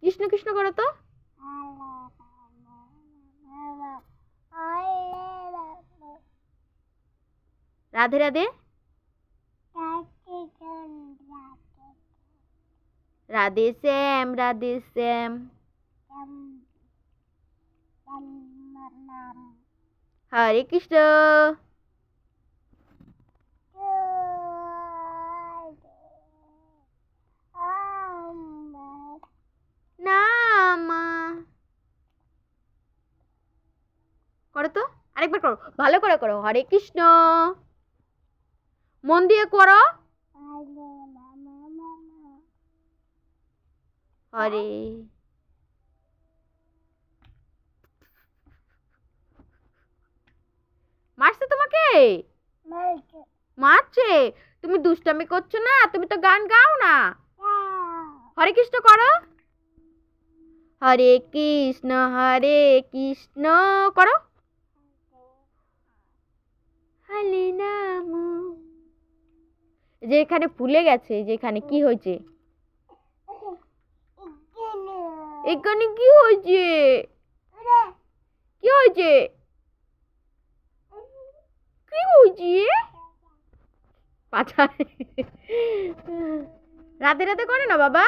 কৃষ্ণ কৃষ্ণ করো তো। রাধে রাধে। রাধে শ্যাম রাধে শ্যাম। হরে কৃষ্ণ। না মা করো তো, আরেকবার করো, ভালো করে করো। হরে কৃষ্ণ, মন দিয়ে করো। হরে মারছে তোমাকে? মারছে? তুমি দুষ্টামি করছো না, তুমি তো গান গাও না। হরে কৃষ্ণ করো। হরে কৃষ্ণ করো। হরে নাম। যে এখানে ফুলে গেছে, যেখানে কি হয়েছে? এখানে কি হয়েছে? কি হয়েছে? কি হয়েছে? পাছা। রাতে রাতে করে না বাবা।